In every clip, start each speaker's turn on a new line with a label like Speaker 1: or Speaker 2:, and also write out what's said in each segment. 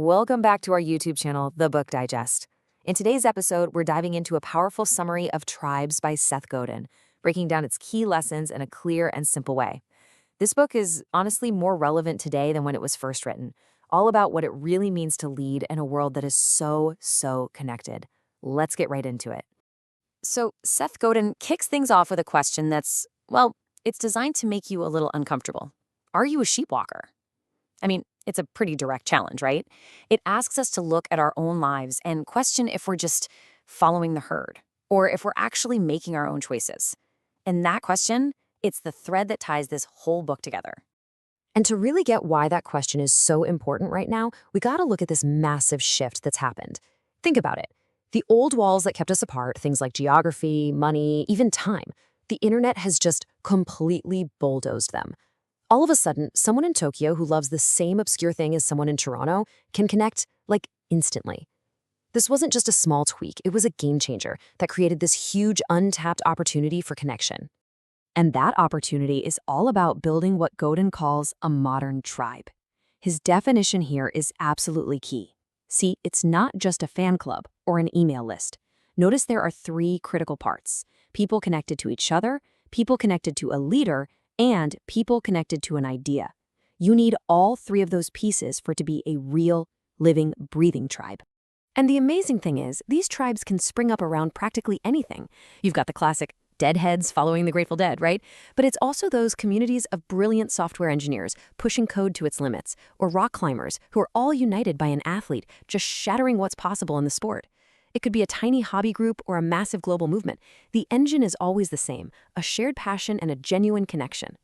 Speaker 1: Welcome back to our YouTube channel, The Book Digest. In today's episode, we're diving into a powerful summary of Tribes by Seth Godin, breaking down its key lessons in a clear and simple way. This book is honestly more relevant today than when it was first written, all about what it really means to lead in a world that is so connected. Let's get right into it. So Seth Godin kicks things off with a question that's, well, it's designed to make you a little uncomfortable. Are you a sheepwalker? I mean, it's a pretty direct challenge, right? It asks us to look at our own lives and question if we're just following the herd or if we're actually making our own choices. And that question, it's the thread that ties this whole book together. And to really get why that question is so important right now, we got to look at this massive shift that's happened. Think about it. The old walls that kept us apart, things like geography, money, even time, the internet has just completely bulldozed them. All of a sudden, someone in Tokyo who loves the same obscure thing as someone in Toronto can connect, like, instantly. This wasn't just a small tweak, it was a game changer that created this huge untapped opportunity for connection. And that opportunity is all about building what Godin calls a modern tribe. His definition here is absolutely key. See, it's not just a fan club or an email list. Notice there are three critical parts: people connected to each other, people connected to a leader, and people connected to an idea. You need all three of those pieces for it to be a real, living, breathing tribe. And the amazing thing is, these tribes can spring up around practically anything. You've got the classic deadheads following the Grateful Dead, right? But it's also those communities of brilliant software engineers pushing code to its limits, or rock climbers who are all united by an athlete just shattering what's possible in the sport. It could be a tiny hobby group or a massive global movement. The engine is always the same, a shared passion and a genuine connection.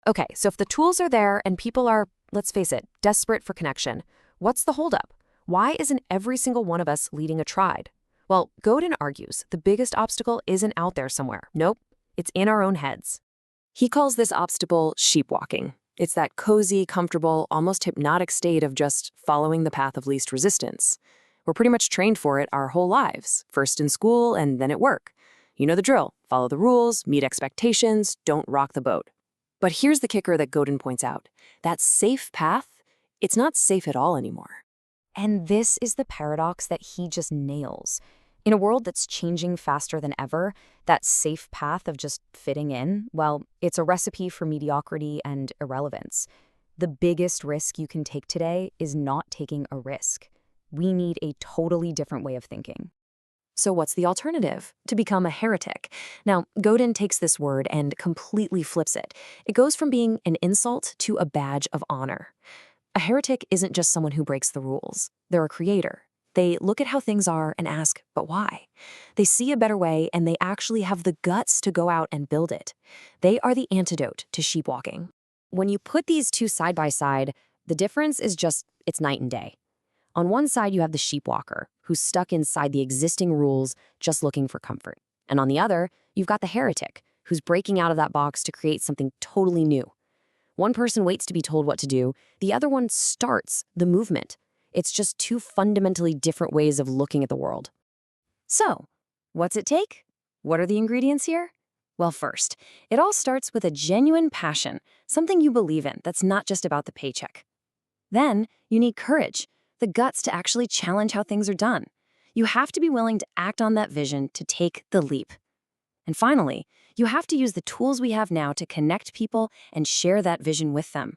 Speaker 1: Okay, so if the tools are there and people are, let's face it, desperate for connection, what's the holdup? Why isn't every single one of us leading a tribe? Well, Godin argues the biggest obstacle isn't out there somewhere. Nope, it's in our own heads. He calls this obstacle sheepwalking. It's that cozy, comfortable, almost hypnotic state of just following the path of least resistance. We're pretty much trained for it our whole lives, first in school and then at work. You know the drill: follow the rules, meet expectations, don't rock the boat. But here's the kicker that Godin points out. That safe path, it's not safe at all anymore. And this is the paradox that he just nails. In a world that's changing faster than ever, that safe path of just fitting in, well, it's a recipe for mediocrity and irrelevance. The biggest risk you can take today is not taking a risk. We need a totally different way of thinking. So what's the alternative? To become a heretic. Now, Godin takes this word and completely flips it. It goes from being an insult to a badge of honor. A heretic isn't just someone who breaks the rules. They're a creator. They look at how things are and ask, but why? They see a better way and they actually have the guts to go out and build it. They are the antidote to sheepwalking. When you put these two side by side, the difference is just, it's night and day. On one side, you have the sheepwalker, who's stuck inside the existing rules, just looking for comfort. And on the other, you've got the heretic, who's breaking out of that box to create something totally new. One person waits to be told what to do, the other one starts the movement. It's just two fundamentally different ways of looking at the world. So, what's it take? What are the ingredients here? Well, first, it all starts with a genuine passion, something you believe in that's not just about the paycheck. Then, you need courage, the guts to actually challenge how things are done. You have to be willing to act on that vision, to take the leap. And finally, you have to use the tools we have now to connect people and share that vision with them.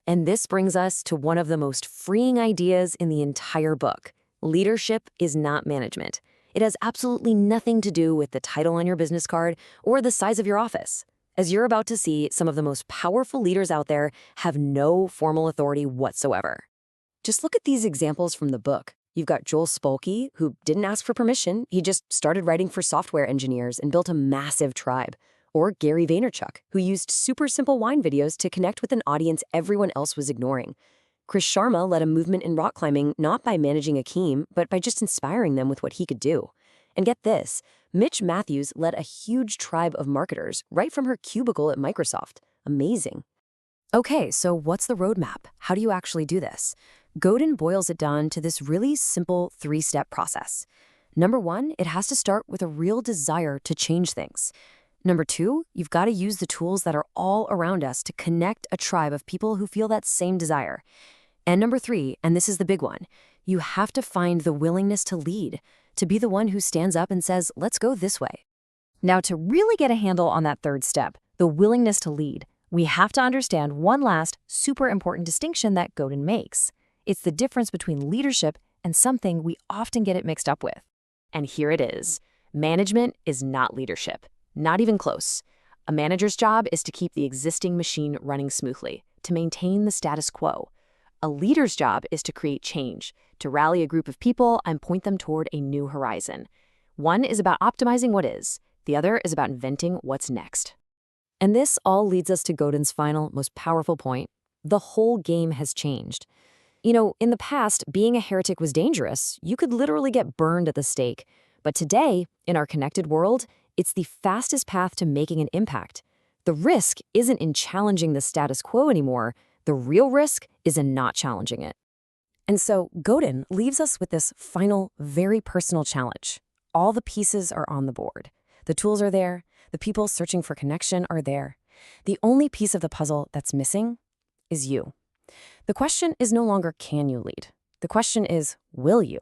Speaker 1: And this brings us to one of the most freeing ideas in the entire book. Leadership is not management. It has absolutely nothing to do with the title on your business card or the size of your office. As you're about to see, some of the most powerful leaders out there have no formal authority whatsoever. Just look at these examples from the book. You've got Joel Spolky, who didn't ask for permission. He just started writing for software engineers and built a massive tribe. Or Gary Vaynerchuk, who used super simple wine videos to connect with an audience everyone else was ignoring. Chris Sharma led a movement in rock climbing not by managing a team, but by just inspiring them with what he could do. And get this, Mitch Matthews led a huge tribe of marketers right from her cubicle at Microsoft. Amazing. Okay, so what's the roadmap? How do you actually do this? Godin boils it down to this really simple three-step process. Number one, it has to start with a real desire to change things. Number two, you've got to use the tools that are all around us to connect a tribe of people who feel that same desire. And number 3, and this is the big one, you have to find the willingness to lead, to be the one who stands up and says, let's go this way. Now, to really get a handle on that third step, the willingness to lead, we have to understand one last super important distinction that Godin makes. It's the difference between leadership and something we often get it mixed up with. And here it is. Management is not leadership, not even close. A manager's job is to keep the existing machine running smoothly, to maintain the status quo. A leader's job is to create change, to rally a group of people and point them toward a new horizon. One is about optimizing what is. The other is about inventing what's next. And this all leads us to Godin's final, most powerful point. The whole game has changed. You know, in the past, being a heretic was dangerous. You could literally get burned at the stake. But today, in our connected world, it's the fastest path to making an impact. The risk isn't in challenging the status quo anymore. The real risk is in not challenging it. And so Godin leaves us with this final, very personal challenge. All the pieces are on the board. The tools are there. The people searching for connection are there. The only piece of the puzzle that's missing is you. The question is no longer, can you lead? The question is, will you?